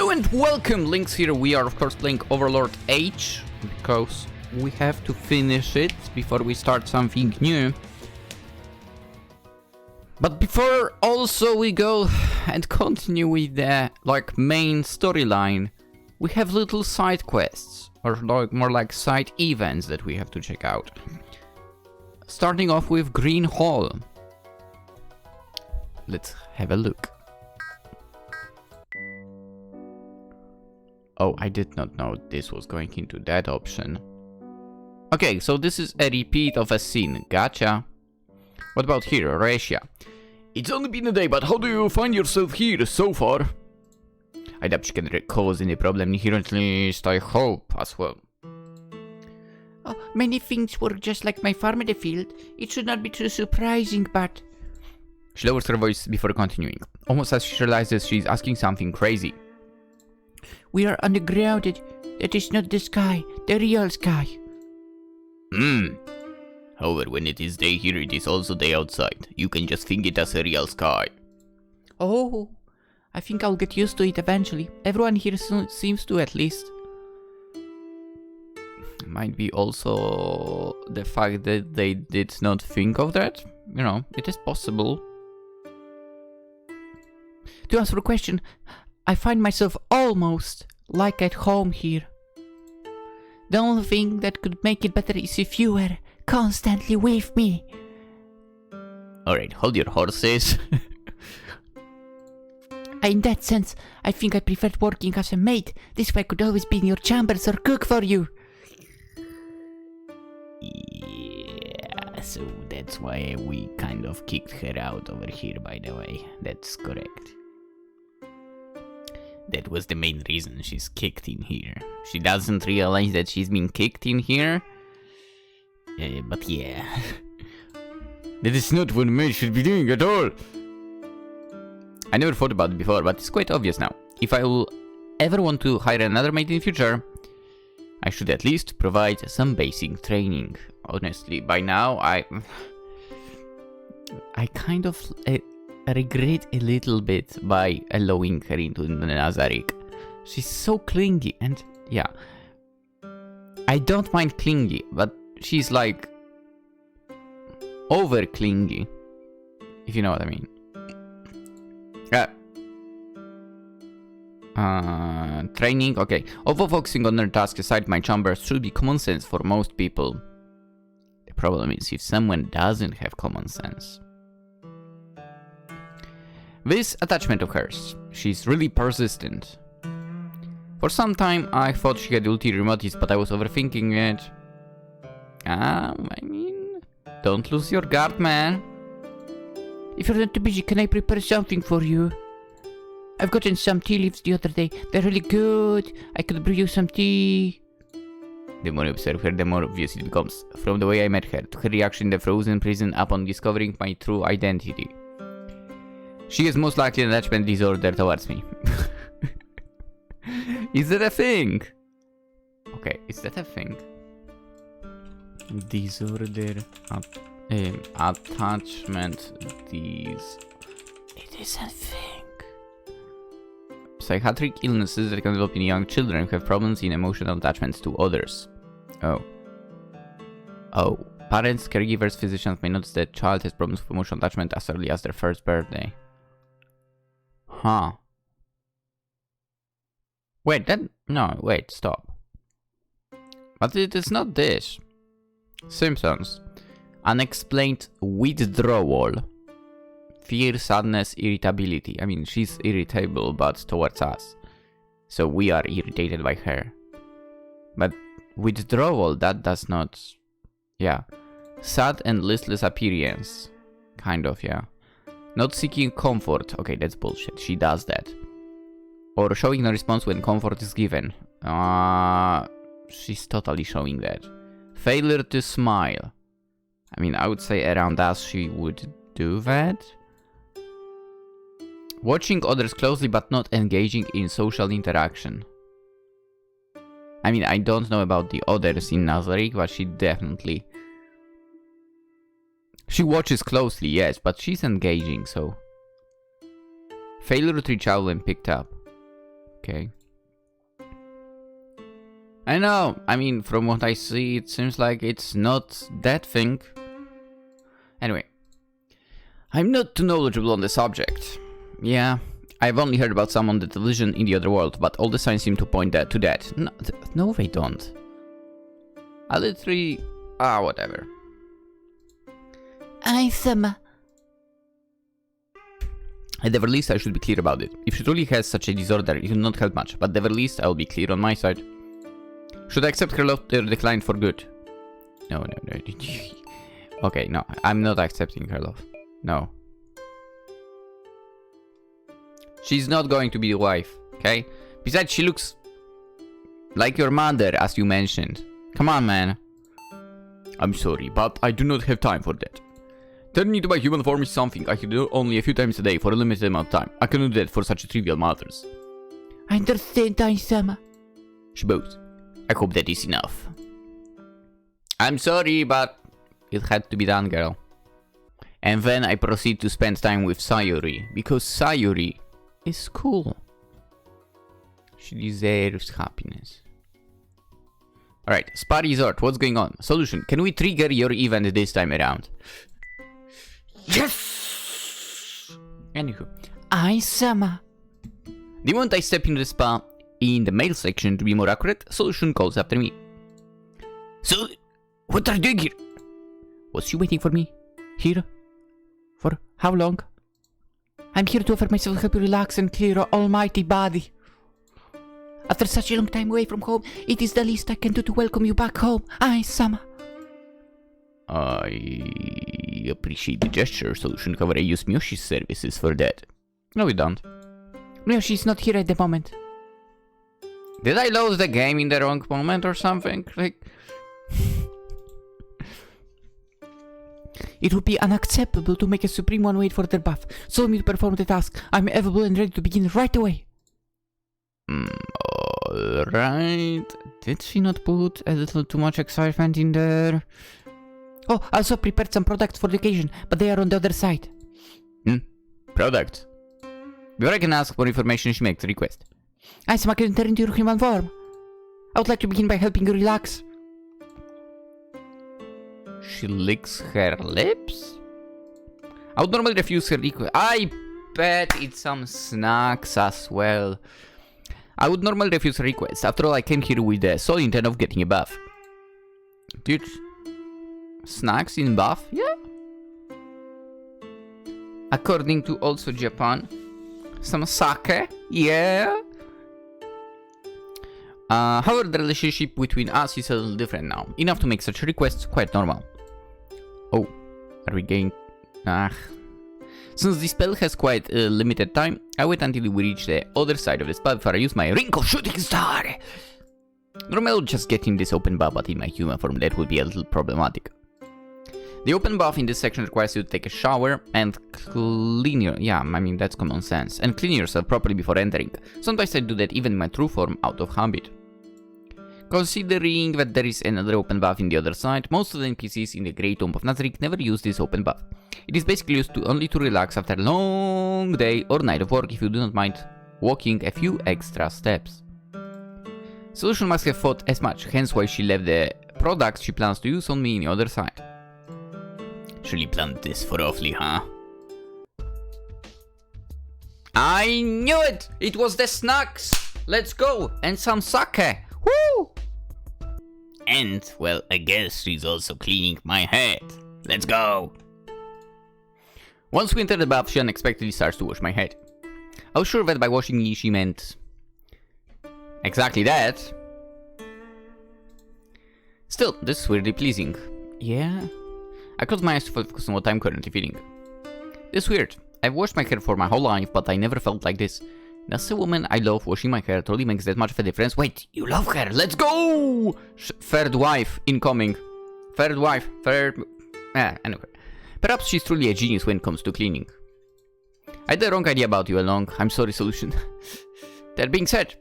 Hello and welcome, Links here. We are of course playing Overlord H because we have to finish it before we start something new. But before also we go and continue with the main storyline, we have little side quests or more like side events that we have to check out. Starting off with Green Hall. Let's have a look. Oh, I did not know this was going into that option. Okay, so this is a repeat of a scene. Gotcha. What about here, Russia? It's only been a day, but how do you find yourself here so far? I doubt you can cause any problem here, at least I hope as well. Oh, many things work just like my farm in the field. It should not be too surprising, but... She lowers her voice before continuing, almost as she realizes she's asking something crazy. We are undergrounded. That is not the sky, the real sky. However, when it is day here, it is also day outside. You can just think it as a real sky. Oh, I think I'll get used to it eventually. Everyone here seems to, at least. Might be also the fact that they did not think of that. You know, it is possible. To answer the question, I find myself almost like at home here. The only thing that could make it better is if you were constantly with me. Alright, hold your horses. In that sense, I think I preferred working as a maid. This way I could always be in your chambers or cook for you. Yeah, so that's why we kind of kicked her out over here, by the way. That's correct. That was the main reason she's kicked in here. She doesn't realize that she's been kicked in here. But yeah. That is not what a maid should be doing at all. I never thought about it before, but it's quite obvious now. If I will ever want to hire another maid in the future, I should at least provide some basic training. Honestly, by now I kind of regret a little bit by allowing her into the Nazarick. She's so clingy, and yeah, I don't mind clingy, but she's like over clingy, if you know what I mean. Training, okay. Although focusing on their task aside my chambers should be common sense for most people. The problem is if someone doesn't have common sense. This attachment of hers, she's really persistent. For some time I thought she had ulterior motives, but I was overthinking it. I mean, don't lose your guard, man. If you're not too busy, can I prepare something for you? I've gotten some tea leaves the other day. They're really good. I could brew you some tea. The more you observe her, the more obvious it becomes. From the way I met her, to her reaction in the frozen prison upon discovering my true identity. She is most likely an attachment disorder towards me. Is that a thing? Okay, is that a thing? Disorder... attachment... It is a thing. Psychiatric illnesses that can develop in young children who have problems in emotional attachments to others. Oh. Parents, caregivers, physicians may notice that child has problems with emotional attachment as early as their first birthday. Huh. Wait, stop. But it is not this. Symptoms. Unexplained withdrawal. Fear, sadness, irritability. I mean, she's irritable, but towards us. So we are irritated by her. But withdrawal, that does not... Yeah. Sad and listless appearance. Kind of, yeah. Not seeking comfort. Okay, that's bullshit. She does that. Or showing no response when comfort is given. She's totally showing that. Failure to smile. I mean, I would say around us she would do that. Watching others closely but not engaging in social interaction. I mean, I don't know about the others in Nazarick, but she definitely... She watches closely, yes, but she's engaging, so... Failure to reach out when picked up. Okay. I know, I mean, from what I see, it seems like it's not that thing. Anyway. I'm not too knowledgeable on the subject. Yeah, I've only heard about some on the television in the other world, but all the signs seem to point to that. No, they don't. I literally... whatever. Sama. At the very least, I should be clear about it. If she truly has such a disorder, it will not help much, but at the very least, I will be clear on my side. Should I accept her love or decline for good? No. Okay, no, I'm not accepting her love. No. She's not going to be the wife, okay? Besides, she looks like your mother, as you mentioned. Come on, man. I'm sorry, but I do not have time for that. Turning into my human form is something I can do only a few times a day for a limited amount of time. I cannot do that for such trivial matters. I understand, Sama. She bows. I hope that is enough. I'm sorry, but it had to be done, girl. And then I proceed to spend time with Sayuri, because Sayuri is cool. She deserves happiness. Alright, Spa Resort, what's going on? Solution, can we trigger your event this time around? Yes! Anywho. Sama. The moment I step into the spa, in the male section to be more accurate, Solution calls after me. So, what are you doing here? Was you waiting for me? Here? For how long? I'm here to offer myself help you relax and clear your almighty body. After such a long time away from home, it is the least I can do to welcome you back home. Sama. I appreciate the gesture, Solution. However, I use Miyoshi's services for that. No, we don't. Miyoshi's not here at the moment. Did I load the game in the wrong moment or something? Like... It would be unacceptable to make a Supreme One wait for their buff. So me to perform the task. I'm available and ready to begin right away. Alright. Did she not put a little too much excitement in there? Oh, I also prepared some products for the occasion, but they are on the other side. Products? Before I can ask for information, she makes a request. Sama can turn into your human form. I would like to begin by helping you relax. She licks her lips? I would normally refuse her request. I bet it's some snacks as well. I would normally refuse her request. After all, I came here with the sole intent of getting a bath. Dude, snacks in bath? Yeah. According to also Japan, some sake? Yeah. However, the relationship between us is a little different now. Enough to make such requests quite normal. Oh, are we going... Since the spell has quite a limited time, I wait until we reach the other side of the spell before I use my Ring of Shooting Star. Normally I would just get in this open bath, but in my human form that would be a little problematic. The open bath in this section requires you to take a shower and clean your... Yeah, I mean that's common sense. And clean yourself properly before entering. Sometimes I do that even in my true form out of habit. Considering that there is another open bath in the other side, most of the NPCs in the Great Tomb of Nazarick never use this open bath. It is basically used only to relax after a long day or night of work if you do not mind walking a few extra steps. Solution must have thought as much, hence why she left the products she plans to use on me on the other side. Surely planned this for awfully, huh? I knew it! It was the snacks! Let's go! And some sake! Woo! And, well, I guess she's also cleaning my head. Let's go! Once we enter the bath, she unexpectedly starts to wash my head. I was sure that by washing me, she meant... exactly that. Still, this is weirdly pleasing. Yeah? I close my eyes to focus on what I'm currently feeling. This is weird. I've washed my hair for my whole life, but I never felt like this. Does a woman I love washing my hair truly makes that much of a difference? Wait, you love her? Let's go! Third wife incoming. Third wife. Anyway. Perhaps she's truly a genius when it comes to cleaning. I had the wrong idea about you along. I'm sorry, Solution. That being said...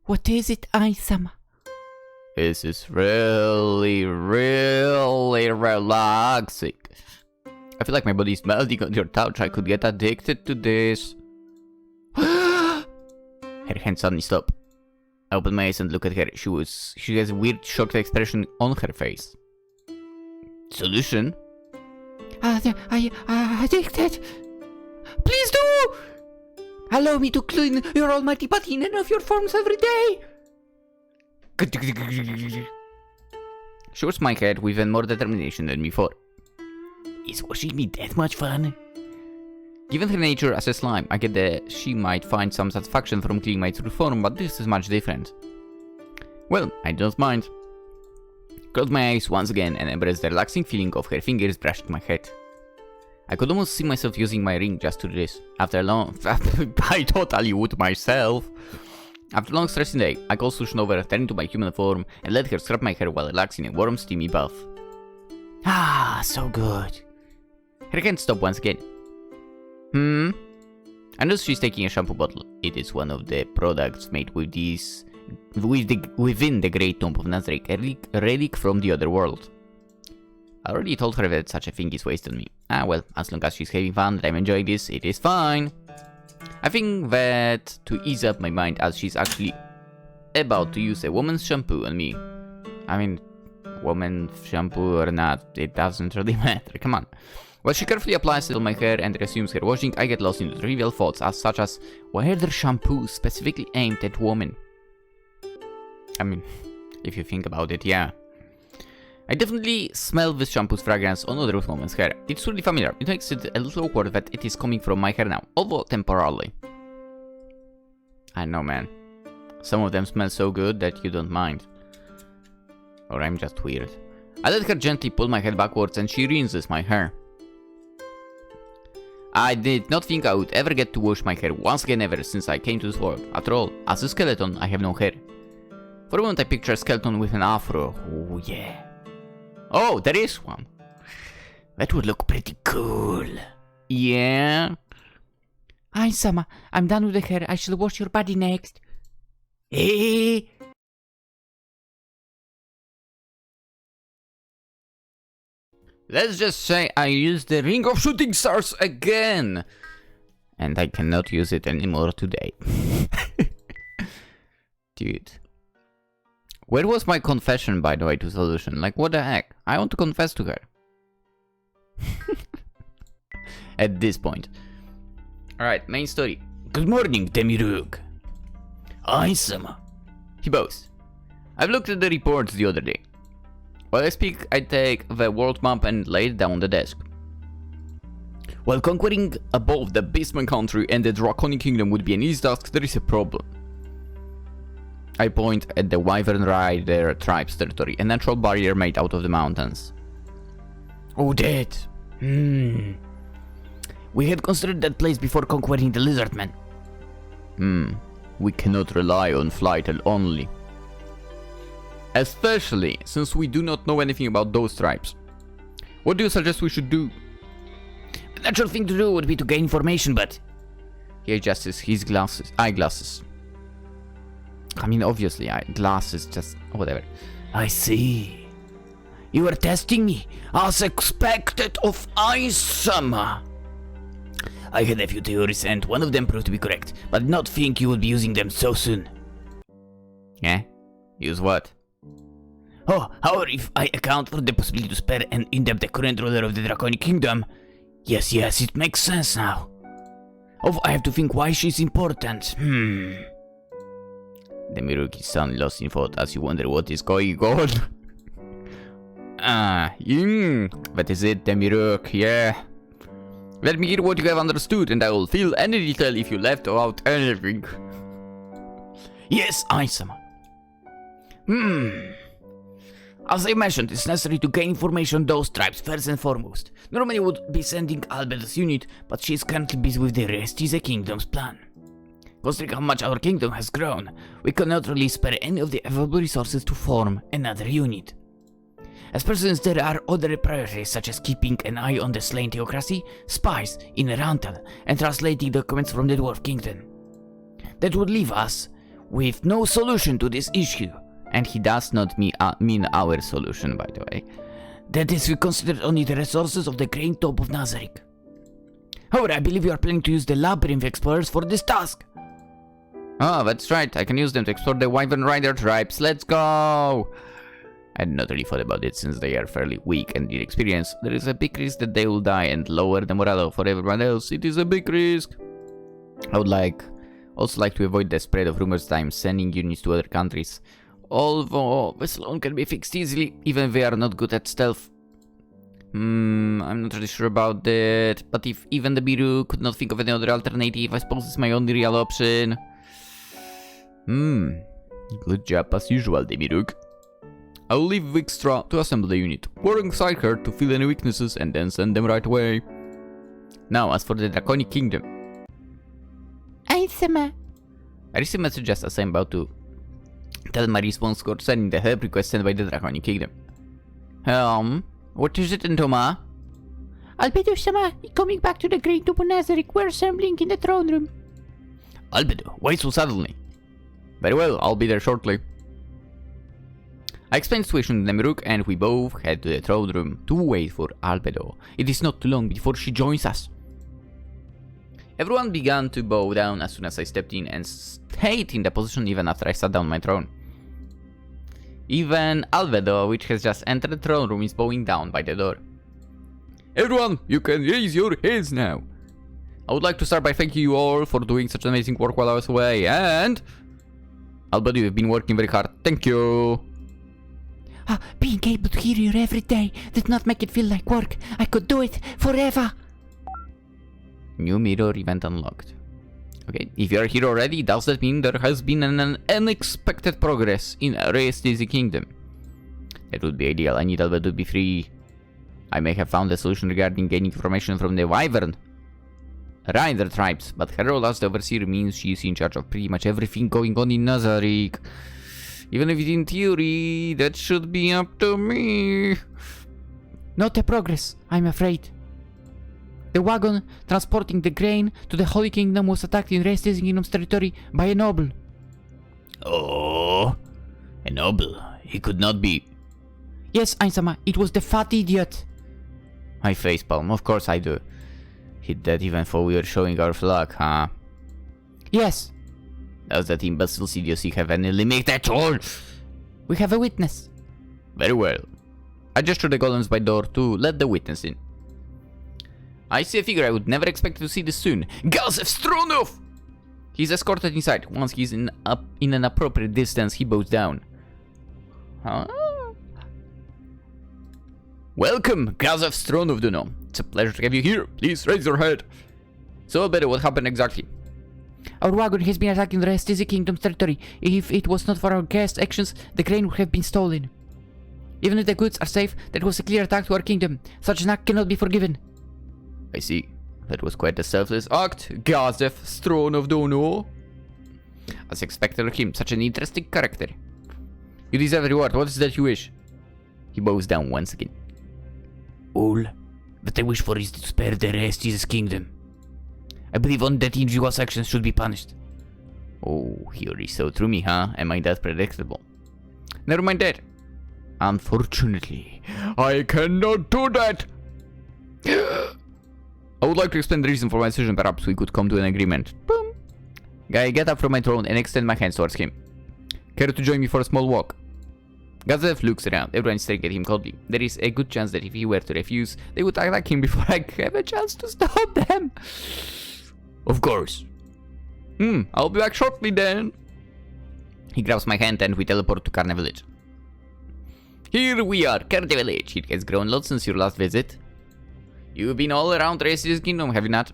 What is it, Sama? This is really, really relaxing. I feel like my body is melting on your touch. I could get addicted to this. Her hands suddenly stop. I open my eyes and look at her. She has a weird shocked expression on her face. Solution? I addicted. Please do! Allow me to clean your almighty body in any of your forms every day. She was my head with even more determination than before. Is washing me that much fun? Given her nature as a slime, I get that she might find some satisfaction from cleaning my true form, but this is much different. Well, I don't mind. Close my eyes once again and embrace the relaxing feeling of her fingers brushing my head. I could almost see myself using my ring just to do this. After a long... I totally would myself. After a long stressing day, I call Sushin over, turn to my human form, and let her scrub my hair while relaxing in a warm, steamy bath. Ah, so good. Her hands stop once again. I notice she's taking a shampoo bottle. It is one of the products made with within the Great Tomb of Nazarick, a relic from the other world. I already told her that such a thing is wasted on me. Ah well, as long as she's having fun and I'm enjoying this, it is fine. I think that to ease up my mind as she's actually about to use a woman's shampoo on me. I mean, woman's shampoo or not, it doesn't really matter, come on. While she carefully applies it on my hair and resumes her washing, I get lost into trivial thoughts such as, why are there shampoos specifically aimed at women? I mean, if you think about it, yeah. I definitely smell this shampoo's fragrance on other women's hair. It's really familiar. It makes it a little awkward that it is coming from my hair now, although temporarily. I know, man. Some of them smell so good that you don't mind. Or I'm just weird. I let her gently pull my head backwards and she rinses my hair. I did not think I would ever get to wash my hair once again ever since I came to this world. After all, as a skeleton, I have no hair. For a moment I picture a skeleton with an afro. Oh yeah. Oh, there is one. That would look pretty cool. Yeah? Ai-sama, I'm done with the hair. I shall wash your body next. Eh? Let's just say I used the Ring of Shooting Stars again. And I cannot use it anymore today. Dude. Where was my confession, by the way, to Solution? Like, what the heck? I want to confess to her. At this point. Alright, main story. Good morning, Demirug. Ai-sama. He boasts. I've looked at the reports the other day. While I speak, I take the world map and lay it down on the desk. While conquering above the Beastman country and the Draconic Kingdom would be an easy task, there is a problem. I point at the Wyvern Rider tribe's territory, a natural barrier made out of the mountains. Oh, that. We had considered that place before conquering the Lizardmen. We cannot rely on flight only. Especially since we do not know anything about those tribes. What do you suggest we should do? The natural thing to do would be to gain information, but... He adjusts his eyeglasses. I mean, obviously, glasses, just whatever. I see. You were testing me, as expected of Ai-sama. I had a few theories and one of them proved to be correct, but did not think you would be using them so soon. Eh? Use what? Oh, however, if I account for the possibility to spare and in-depth the current ruler of the Draconic Kingdom, yes, it makes sense now. Oh, I have to think why she's important. Demirug is suddenly lost in thought as you wonder what is going on. That is it, Demirug, yeah. Let me hear what you have understood and I will fill any detail if you left out anything. Yes, Ai-sama. As I mentioned, it's necessary to gain information on those tribes first and foremost. Normally would be sending Albedo's unit, but she is currently busy with the rest of the kingdom's plan. Considering how much our kingdom has grown, we cannot really spare any of the available resources to form another unit. Especially since there are other priorities such as keeping an eye on the slain theocracy, spies in Rantal, and translating documents from the Dwarf Kingdom. That would leave us with no solution to this issue. And he does not mean our solution, by the way. That is, we considered only the resources of the Great Tomb of Nazarick. However, I believe you are planning to use the Labyrinth Explorers for this task. Oh, that's right. I can use them to explore the Wyvern Rider tribes. Let's go! I had not really thought about it since they are fairly weak and inexperienced. There is a big risk that they will die and lower the morale for everyone else. It is a big risk. I would also like to avoid the spread of rumors that I am sending units to other countries. Although Vesalon can be fixed easily, even if they are not good at stealth. I'm not really sure about that. But if even the Biru could not think of any other alternative, I suppose it's my only real option. Good job as usual, Demiruk. I'll leave Vikstra to assemble the unit, work alongside her to fill any weaknesses and then send them right away. Now, as for the Draconic Kingdom. Aizama. I received messages as I'm about to tell my response concerning the help request sent by the Draconic Kingdom. What is it, Entoma? Albedo-sama, coming back to the Great Nazarick. We're assembling in the throne room. Albedo, why so suddenly? Very well, I'll be there shortly. I explained the situation to Nemiruk and we both head to the throne room to wait for Albedo. It is not too long before she joins us. Everyone began to bow down as soon as I stepped in and stayed in the position even after I sat down on my throne. Even Albedo, which has just entered the throne room, is bowing down by the door. Everyone, you can raise your heads now. I would like to start by thanking you all for doing such amazing work while I was away, and... Albedo, you've been working very hard. Thank you. Being able to hear you every day did not make it feel like work. I could do it forever. New mirror event unlocked. Okay, if you are here already, does that mean there has been an unexpected progress in Yggdrasil Kingdom? That would be ideal. I need Albedo to be free. I may have found a solution regarding gaining information from the Wyvern Rider tribes, but her role as the Overseer means she is in charge of pretty much everything going on in Nazarick. Even if in theory, that should be up to me. Not a progress, I'm afraid. The wagon transporting the grain to the Holy Kingdom was attacked in Yggdrasil Kingdom's territory by a noble. Oh, a noble? He could not be. Yes, Ainsama, it was the fat idiot. I facepalm, of course I do. Hit that even though we were showing our flag, huh? Yes. Does that imbecile's idiocy have any limit at all? We have a witness. Very well. I gesture the golems by door to let the witness in. I see a figure I would never expect to see this soon. Gazef Stronov! He's escorted inside. Once he's in an appropriate distance, he bows down. Huh? Welcome, Gazef Stronov Duno. It's a pleasure to have you here. Please raise your head. So, Albedo, what happened exactly? Our wagon has been attacking the Yggdrasil Kingdom's territory. If it was not for our guest actions, the grain would have been stolen. Even if the goods are safe, that was a clear attack to our kingdom. Such an act cannot be forgiven. I see. That was quite a selfless act, Gazef Stronov Duno. As expected of him, such an interesting character. You deserve a reward. What is that you wish? He bows down once again. All that I wish for is to spare the rest of his kingdom. I believe only that individual's actions should be punished. Oh, he already saw through me, huh? Am I that predictable? Never mind that. Unfortunately, I cannot do that. I would like to explain the reason for my decision. Perhaps we could come to an agreement. Boom. I get up from my throne and extend my hands towards him. Care to join me for a small walk? Gazef looks around. Everyone is staring at him coldly. There is a good chance that if he were to refuse, they would attack him before I have a chance to stop them. Of course. I'll be back shortly then. He grabs my hand and we teleport to Karna Village. Here we are, Karna Village. It has grown a lot since your last visit. You've been all around Yggdrasil's kingdom, have you not?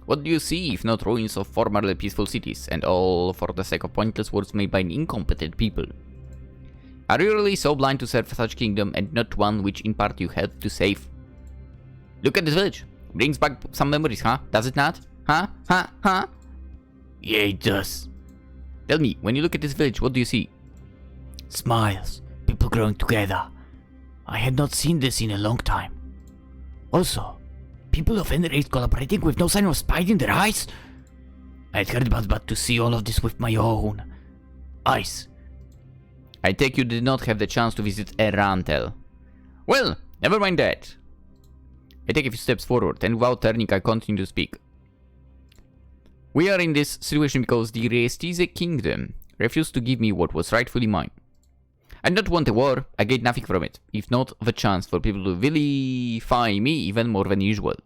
What do you see if not ruins of formerly peaceful cities, and all for the sake of pointless words made by incompetent people? Are you really so blind to serve such kingdom and not one which in part you helped to save? Look at this village. Brings back some memories, huh? Does it not? Huh? Yeah, it does. Tell me, when you look at this village, what do you see? Smiles. People growing together. I had not seen this in a long time. Also, people of any race collaborating with no sign of spite in their eyes? I had heard about, but to see all of this with my own eyes. I take you did not have the chance to visit Erantel. Well, never mind that. I take a few steps forward, and without turning, I continue to speak. We are in this situation because the Restize Kingdom refused to give me what was rightfully mine. I don't want a war, I get nothing from it, if not the chance for people to vilify me even more than usual.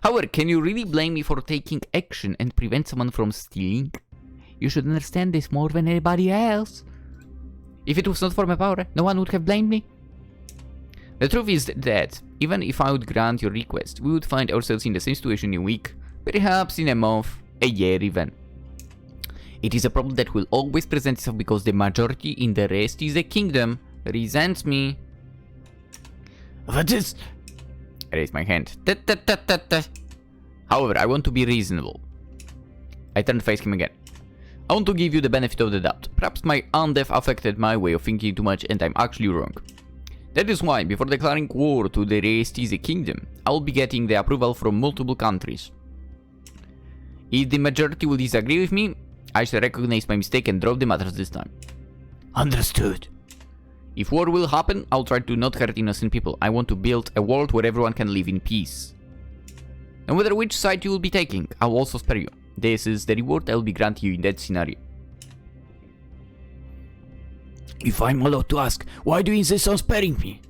However, can you really blame me for taking action and prevent someone from stealing? You should understand this more than anybody else. If it was not for my power, no one would have blamed me. The truth is that, even if I would grant your request, we would find ourselves in the same situation in a week, perhaps in a month, a year even. It is a problem that will always present itself because the majority in the Restize Kingdom resents me. What is... I raise my hand. However, I want to be reasonable. I turn to face him again. I want to give you the benefit of the doubt. Perhaps my undeath affected my way of thinking too much and I'm actually wrong. That is why, before declaring war to the Restize Kingdom, I will be getting the approval from multiple countries. If the majority will disagree with me, I shall recognize my mistake and drop the matters this time. Understood. If war will happen, I'll try to not hurt innocent people. I want to build a world where everyone can live in peace. No matter which side you will be taking, I'll also spare you. This is the reward I will be granting you in that scenario. If I'm allowed to ask, why do you insist on sparing me?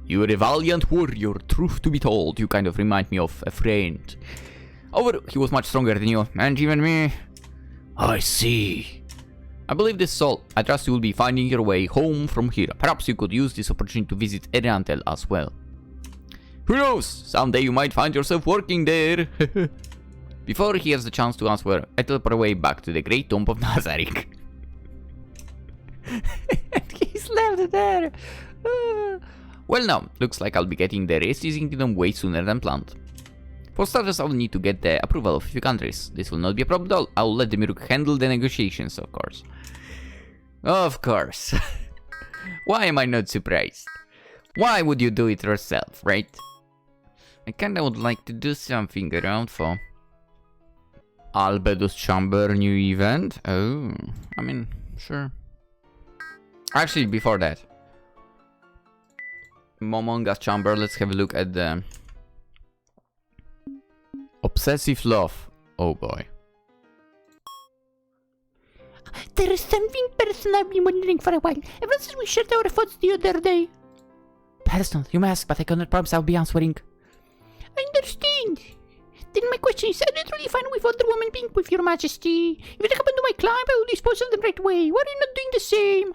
You are a valiant warrior, truth to be told, you kind of remind me of a friend. However, he was much stronger than you, and even me. I see. I believe this is all. I trust you will be finding your way home from here. Perhaps you could use this opportunity to visit Eriantel as well. Who knows? Someday you might find yourself working there. Before he has the chance to answer, I teleport away back to the Great Tomb of Nazarick. And he's left there. Well now, looks like I'll be getting the Restize Kingdom way sooner than planned. For starters, I'll need to get the approval of a few countries. This will not be a problem at all. I'll let the Miruk handle the negotiations, of course. Of course. Why am I not surprised? Why would you do it yourself, right? I kinda would like to do something around for Albedo's Chamber new event. Oh, I mean, sure. Actually, before that, Momonga's Chamber, let's have a look at the Obsessive Love. Oh boy. There is something personal I've been wondering for a while, ever since we shared our thoughts the other day. Personal, you may ask, but I cannot promise I'll be answering. I understand. Then my question is, I'm not really fine with other women being with your majesty. If it happened to my climb, I will dispose of them right away. Why are you not doing the same?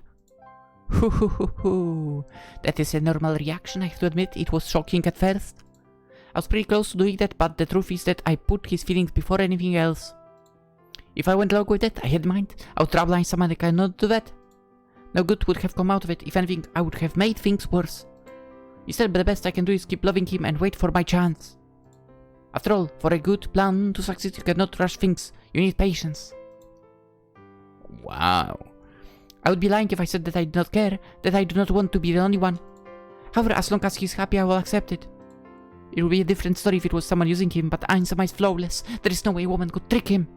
That is a normal reaction, I have to admit. It was shocking at first. I was pretty close to doing that, but the truth is that I put his feelings before anything else. If I went along with it, I had mind. I would trouble someone that cannot do that. No good would have come out of it. If anything, I would have made things worse. Instead, the best I can do is keep loving him and wait for my chance. After all, for a good plan to succeed, you cannot rush things. You need patience. Wow. I would be lying if I said that I do not care, that I do not want to be the only one. However, as long as he's happy, I will accept it. It would be a different story if it was someone using him, but Ainsama is flawless. There is no way a woman could trick him.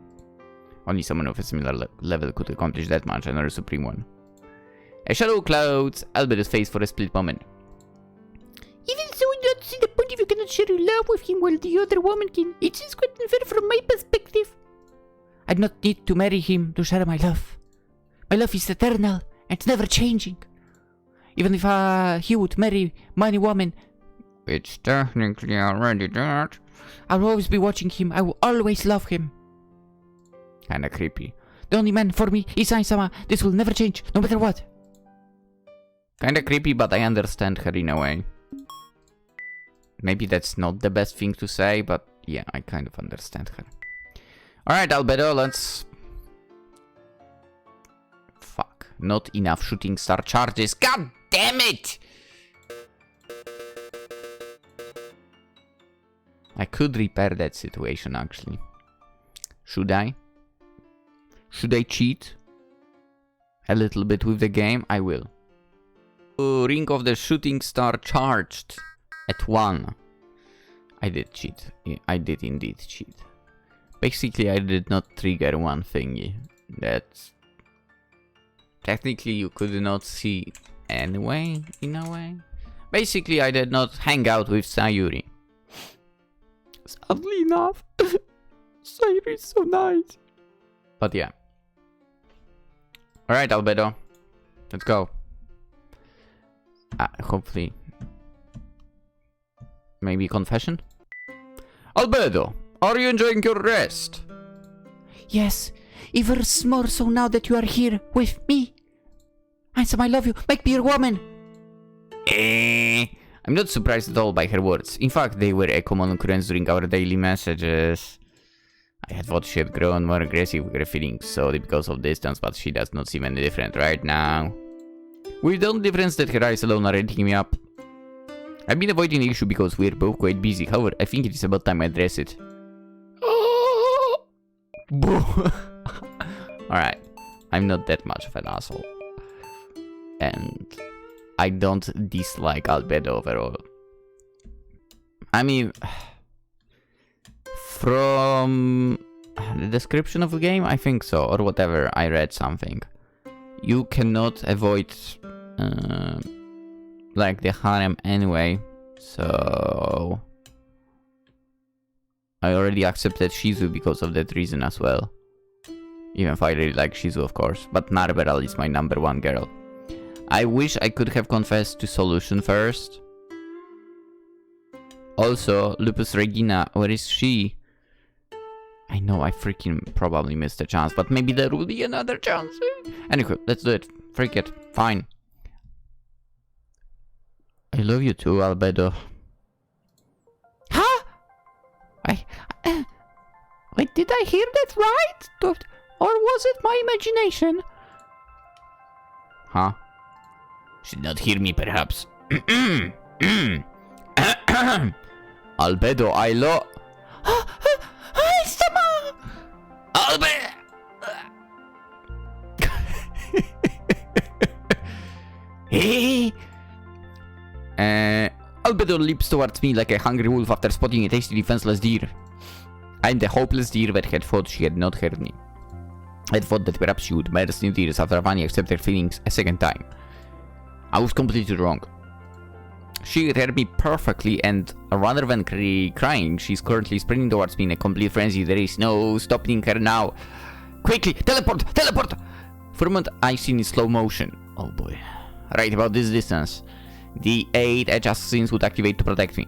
Only someone of a similar level could accomplish that much, another supreme one. A shadow clouds Albedo's face for a split moment. Even so, I don't see the point if you cannot share your love with him while the other woman can. It seems quite unfair from my perspective. I do not need to marry him to share my love. My love is eternal and never changing. Even if he would marry many women, Which technically already did. I'll always be watching him. I will always love him. Kinda creepy. The only man for me is Ainsama. This will never change, no matter what. Kinda creepy, but I understand her in a way. Maybe that's not the best thing to say, but yeah, I kind of understand her. Alright, Albedo, let's... Fuck. Not enough shooting star charges. God damn it! I could repair that situation, actually. Should I? Should I cheat? A little bit with the game? I will. Ring of the Shooting Star charged at 1. I did cheat. Yeah, I did indeed cheat. Basically, I did not trigger one thingy. That technically you could not see anyway, in a way. Basically, I did not hang out with Sayuri. Sadly enough. Sayri is so nice. But yeah. Alright, Albedo. Let's go. Hopefully. Maybe confession? Albedo, are you enjoying your rest? Yes, even more so now that you are here with me. Handsome, I love you. Make me your woman. I'm not surprised at all by her words. In fact, they were a common occurrence during our daily messages. I had thought she had grown more aggressive with her feelings, so because of distance, but she does not seem any different right now. With the only difference that her eyes alone are eating me up. I've been avoiding the issue because we're both quite busy, however, I think it is about time I address it. Alright, I'm not that much of an asshole. And I don't dislike Albedo overall. I mean, from the description of the game, I think so, or whatever, I read something. You cannot avoid like the harem anyway, so I already accepted Shizu because of that reason as well. Even if I really like Shizu, of course, but Narberal is my number one girl. I wish I could have confessed to Solution first. Also, Lupus Regina, where is she? I know I freaking probably missed a chance, but maybe there will be another chance. Anyway, let's do it. Freak it. Fine. I love you too, Albedo. Huh? Wait, did I hear that right? Or was it my imagination? Huh? Should not hear me, perhaps. Albedo, I love... Albedo! Albedo leaps towards me like a hungry wolf after spotting a tasty defenseless deer. I'm the hopeless deer that had thought she had not heard me. I thought that perhaps she would burst in tears after Vanya accepted her feelings a second time. I was completely wrong. She heard me perfectly, and rather than crying, she's currently sprinting towards me in a complete frenzy. There is no stopping her now. Quickly, teleport! Teleport! For a moment, I seen in slow motion. Oh boy. Right about this distance. The 8 edge assassins would activate to protect me.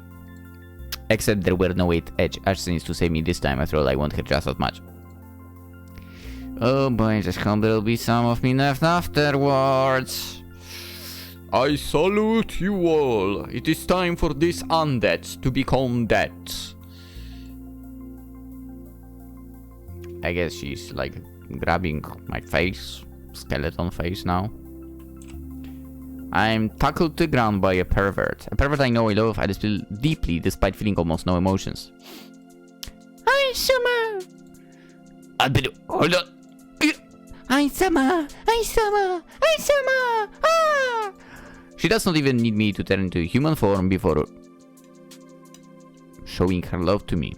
Except there were no 8 edge assassins to save me this time. After all, I want her just as much. Oh boy, just hope there'll be some of me left afterwards. I salute you all. It is time for this undead to become dead. I guess she's like grabbing my face. Skeleton face now. I'm tackled to the ground by a pervert. A pervert I know I love, I feel deeply despite feeling almost no emotions. Hi, Summer! Albedo, hold on. Hi, Summer! Hi, Summer! Hi, Summer! Ah! She does not even need me to turn into human form before showing her love to me.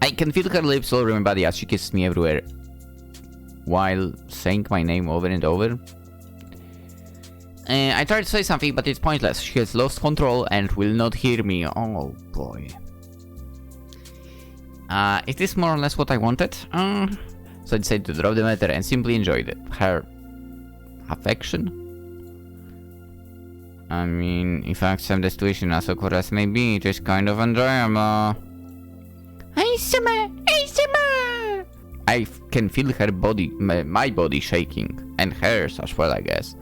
I can feel her lips all over my body as she kisses me everywhere, while saying my name over and over. I tried to say something, but it's pointless. She has lost control and will not hear me. Oh boy. Is this more or less what I wanted? So I decided to drop the matter and simply enjoy her affection. I mean, if I accept the situation as awkward as may be, it is kind of enjoyable. Hey, Summer! Hey, Summer! I can feel her body, my body shaking, and hers as well, I guess.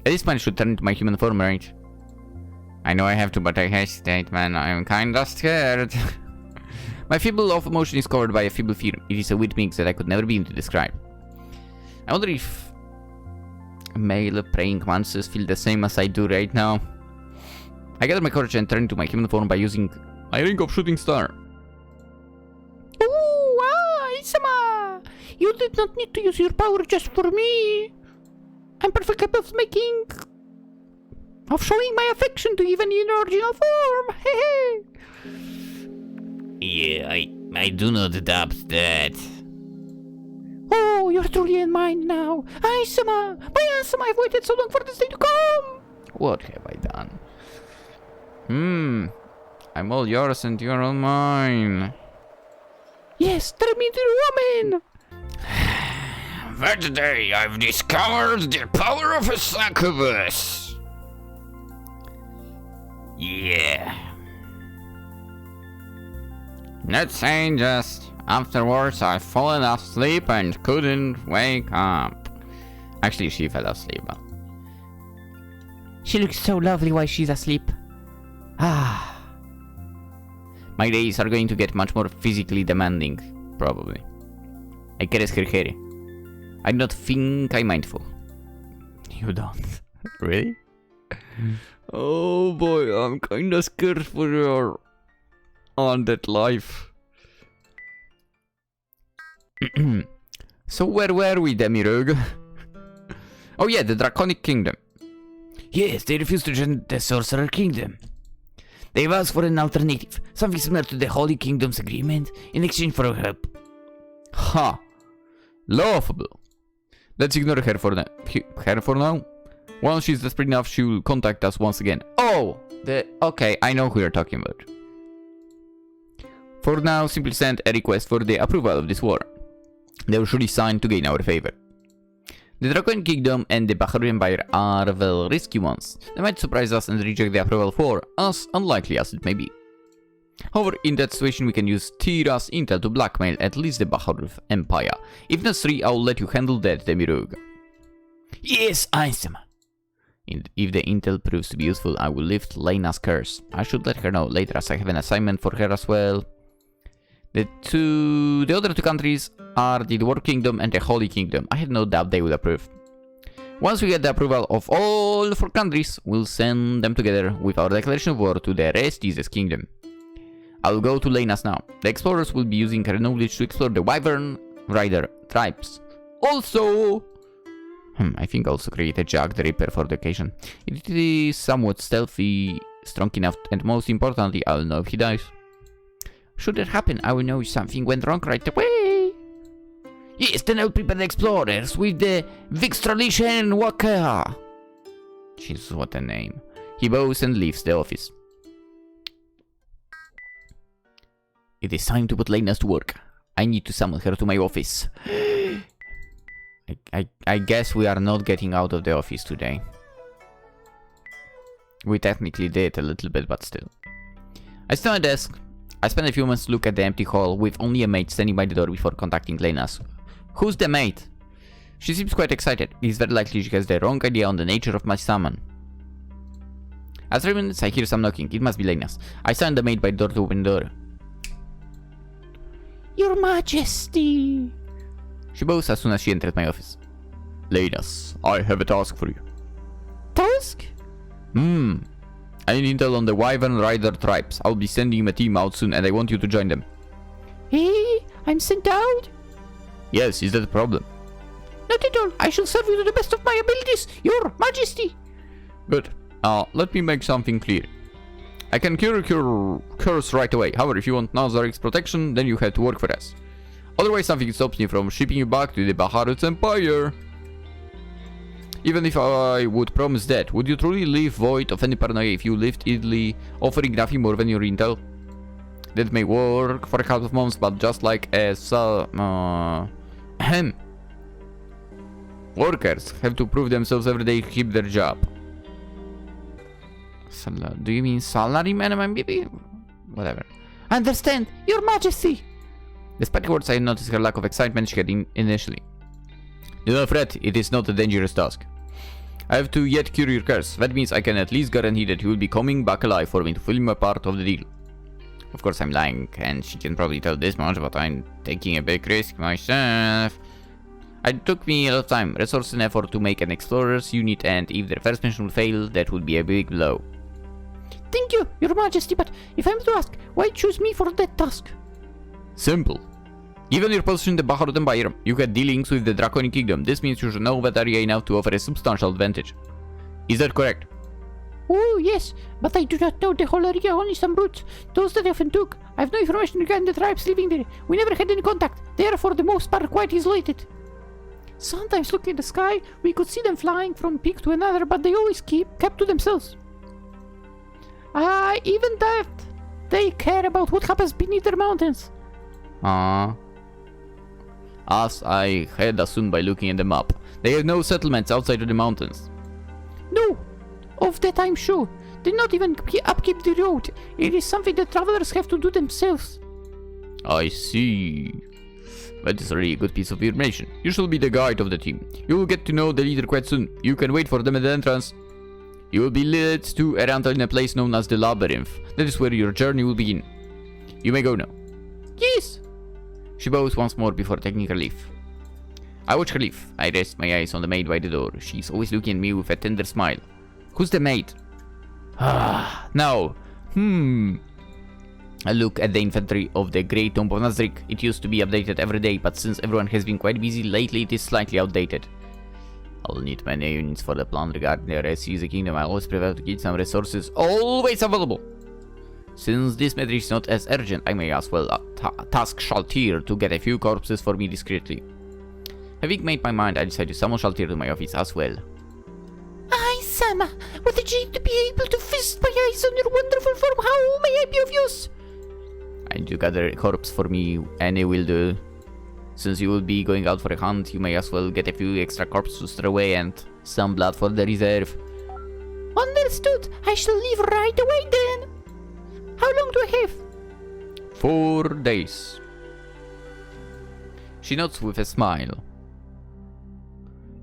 At this point, I should turn into my human form, right? I know I have to, but I hesitate, man. I am kinda scared. My feeble of emotion is covered by a feeble fear. It is a weird mix that I could never begin to describe. I wonder if male praying mantises feel the same as I do right now. I gather my courage and turn to my human form by using my ring of shooting star. Ooh, Isama! You did not need to use your power just for me. I'm perfectly capable of showing my affection to even in original form. Hey. Yeah, I do not doubt that. Oh, you're truly in mine now. Isama! My Isama, I've waited so long for this day to come! What have I done? I'm all yours and you're all mine. Yes, turn me into a woman! But today I've discovered the power of a succubus. Yeah. Not saying just afterwards I've fallen asleep and couldn't wake up. Actually, she fell asleep. She looks so lovely while she's asleep. Ah. My days are going to get much more physically demanding, probably. I caress her hair. I don't think I'm mindful. You don't? Really? Oh boy, I'm kinda scared for your undead life. So where were we, Demiurge? Oh yeah, the Draconic Kingdom. Yes, they refused to join the Sorcerer Kingdom. They've asked for an alternative, something similar to the Holy Kingdom's agreement, in exchange for our help. Ha! Laughable. Let's ignore her for now. Once she's desperate enough, she'll contact us once again. Oh! Okay, I know who you're talking about. For now, simply send a request for the approval of this war. They will surely sign to gain our favor. The Draconic Kingdom and the Parody Empire are well risky ones. They might surprise us and reject the approval for us, unlikely as it may be. However, in that situation we can use Tira's intel to blackmail at least the Parody Empire. If necessary, I'll let you handle that, Demiurge. Yes, Einstein. If the intel proves to be useful, I will lift Lena's curse. I should let her know later as I have an assignment for her as well. The other two countries are the Dwarf Kingdom and the Holy Kingdom. I had no doubt they would approve. Once we get the approval of all 4 countries, we'll send them together with our declaration of war to the Rest-Jesus Kingdom. I'll go to Lena's now. The explorers will be using her knowledge to explore the Wyvern Rider tribes. Also... I think I'll also create a Jack the Ripper for the occasion. It is somewhat stealthy, strong enough, and most importantly, I'll know if he dies. Should that happen, I will know if something went wrong right away. Yes, then I'll prepare the explorers with the Yggdrasil Walker. Jesus, what a name. He bows and leaves the office. It is time to put Lena's to work. I need to summon her to my office. I guess we are not getting out of the office today. We technically did a little bit, but still. I sit on a desk. I spend a few moments to look at the empty hall with only a maid standing by the door before contacting Lena's. Who's the maid? She seems quite excited. It's very likely she has the wrong idea on the nature of my summon. After 3 minutes, I hear some knocking. It must be Lena's. I stand the maid by the door to open the door. Your Majesty! She bows as soon as she enters my office. Lena's, I have a task for you. Task? I need intel on the Wyvern Rider tribes. I'll be sending a team out soon and I want you to join them. Hey, I'm sent out? Yes, is that a problem? Not at all. I shall serve you to the best of my abilities, Your Majesty. Good. Let me make something clear. I can cure your curse right away. However, if you want Nazarik's protection, then you have to work for us. Otherwise, something stops me from shipping you back to the Baharut's Empire. Even if I would promise that, would you truly leave void of any paranoia if you lived idly, offering nothing more than your intel? That may work for a couple of months, but just like workers have to prove themselves every day to keep their job. Do you mean salaryman, maybe? Whatever. Understand, Your Majesty. Despite the words, I noticed her lack of excitement she had initially. Do not fret, it is not a dangerous task. I have to yet cure your curse. That means I can at least guarantee that you will be coming back alive for me to fulfill my part of the deal. Of course I'm lying, and she can probably tell this much, but I'm taking a big risk myself. It took me a lot of time, resources and effort to make an explorer's unit, and if their first mission would fail, that would be a big blow. Thank you, Your Majesty, but if I'm to ask, why choose me for that task? Simple. Given your position in the Baharut Empire, you had dealings with the Draconic Kingdom. This means you should know that area enough to offer a substantial advantage. Is that correct? Oh, yes, but I do not know the whole area, only some routes. Those that I often took. I have no information regarding the tribes living there. We never had any contact. They are for the most part quite isolated. Sometimes looking at the sky, we could see them flying from peak to another, but they always kept to themselves. Even that. They care about what happens beneath their mountains. As I had assumed by looking at the map. They have no settlements outside of the mountains. No, of that I'm sure. They not even upkeep the road. It is something that travelers have to do themselves. I see. That is really a good piece of information. You shall be the guide of the team. You will get to know the leader quite soon. You can wait for them at the entrance. You will be led to a rental in a place known as the Labyrinth. That is where your journey will begin. You may go now. Yes. She bows once more before taking her leave. I watch her leave. I rest my eyes on the maid by the door. She's always looking at me with a tender smile. Who's the maid? Now. I look at the inventory of the Great Tomb of Nazrik. It used to be updated every day, but since everyone has been quite busy lately, it is slightly outdated. I'll need many units for the plan regarding the rest of the kingdom. I always prefer to keep some resources always available. Since this matter is not as urgent, I may as well task Shaltir to get a few corpses for me discreetly. Having made my mind, I decided to summon Shaltir to my office as well. Aye, Sama. What a joy to be able to feast my eyes on your wonderful form. How may I be of use? I need to gather a corpse for me. Any will do. Since you will be going out for a hunt, you may as well get a few extra corpses to store away and some blood for the reserve. Understood. I shall leave right away then. How long do I have? 4 days. She nods with a smile.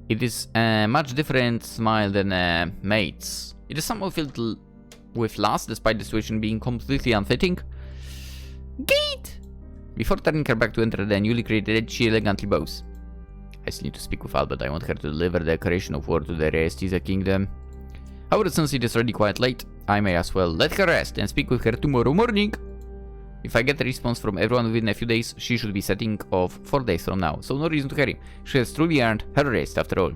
It is a much different smile than a mate's. It is somehow filled with lust, despite the situation being completely unfitting. Gate! Before turning her back to enter the newly created, she elegantly bows. I still need to speak with Albedo. I want her to deliver the declaration of war to the rest of the kingdom. However, since it is already quite late, I may as well let her rest and speak with her tomorrow morning. If I get a response from everyone within a few days, she should be setting off 4 days from now, so no reason to hurry. She has truly earned her rest after all.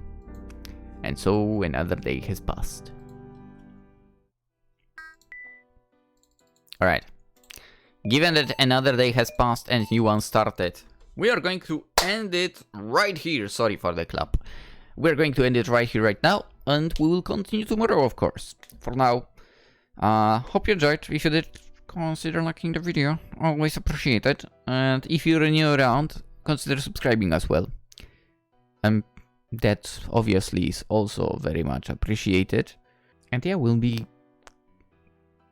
And so another day has passed. Alright. Given that another day has passed and new one started, we are going to end it right here. Sorry for the clap. We're going to end it right here, right now, and we will continue tomorrow, of course. For now, hope you enjoyed. If you did, consider liking the video. Always appreciate it. And if you're new around, consider subscribing as well. That obviously is also very much appreciated. And yeah, we'll be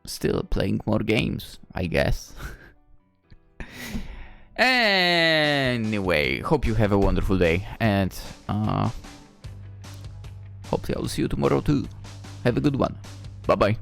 still playing more games, I guess. Anyway, hope you have a wonderful day, and hopefully I'll see you tomorrow too. Have a good one. Bye bye.